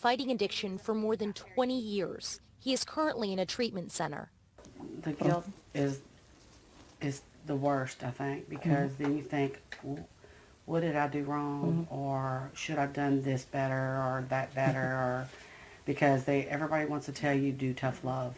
fighting addiction for more than 20 years. He is currently in a treatment center. The guilt is the worst, I think, because then you think, what did I do wrong, or should I have done this better or that better, or because everybody wants to tell you do tough love,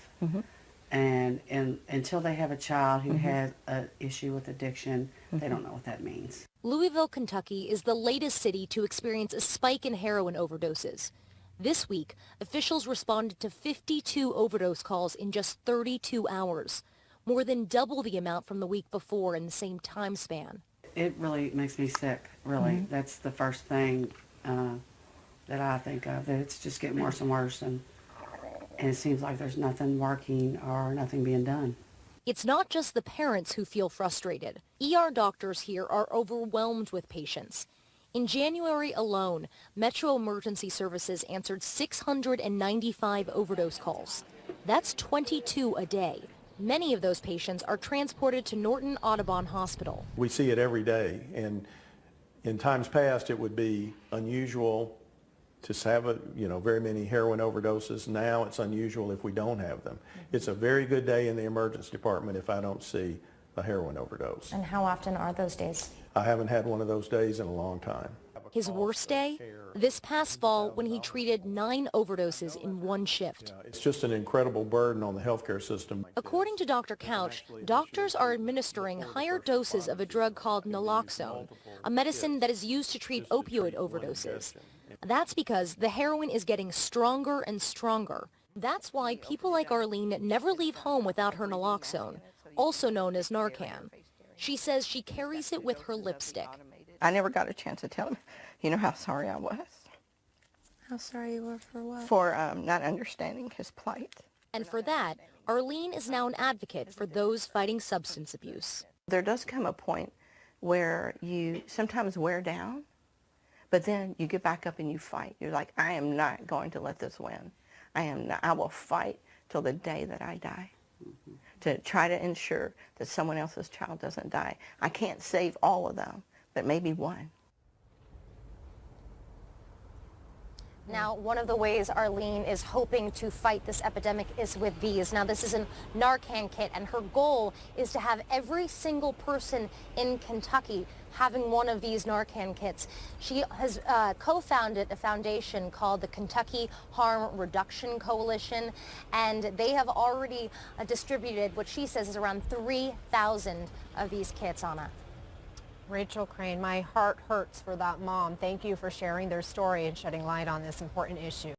and until they have a child who has an issue with addiction, they don't know what that means. Louisville, Kentucky is the latest city to experience a spike in heroin overdoses. This week, officials responded to 52 overdose calls in just 32 hours, more than double the amount from the week before in the same time span. It really makes me sick, really. That's the first thing that I think of, that it's just getting worse and worse, and it seems like there's nothing working or nothing being done. It's not just the parents who feel frustrated. ER doctors here are overwhelmed with patients. In January alone, Metro Emergency Services answered 695 overdose calls. That's 22 a day. Many of those patients are transported to Norton Audubon Hospital. We see it every day, and in times past it would be unusual to have very many heroin overdoses. Now it's unusual if we don't have them. It's a very good day in the emergency department if I don't see a heroin overdose. And how often are those days? I haven't had one of those days in a long time. His worst day? This past fall when he treated 9 overdoses in one shift. It's just an incredible burden on the healthcare system. According to Dr. Couch, doctors are administering higher doses of a drug called Naloxone, a medicine that is used to treat opioid overdoses. That's because the heroin is getting stronger and stronger. That's why people like Arlene never leave home without her Naloxone, also known as Narcan. She says she carries it with her lipstick. I never got a chance to tell him, how sorry I was. How sorry you were for what? For not understanding his plight. And for that, Arlene is now an advocate for those fighting substance abuse. There does come a point where you sometimes wear down, but then you get back up and you fight. You're like, I am not going to let this win. I will fight till the day that I die to try to ensure that someone else's child doesn't die. I can't save all of them, but maybe one. Now, one of the ways Arlene is hoping to fight this epidemic is with these. Now, this is a Narcan kit, and her goal is to have every single person in Kentucky having one of these Narcan kits. She has co-founded a foundation called the Kentucky Harm Reduction Coalition, and they have already distributed what she says is around 3,000 of these kits, Anna. Rachel Crane, my heart hurts for that mom. Thank you for sharing their story and shedding light on this important issue.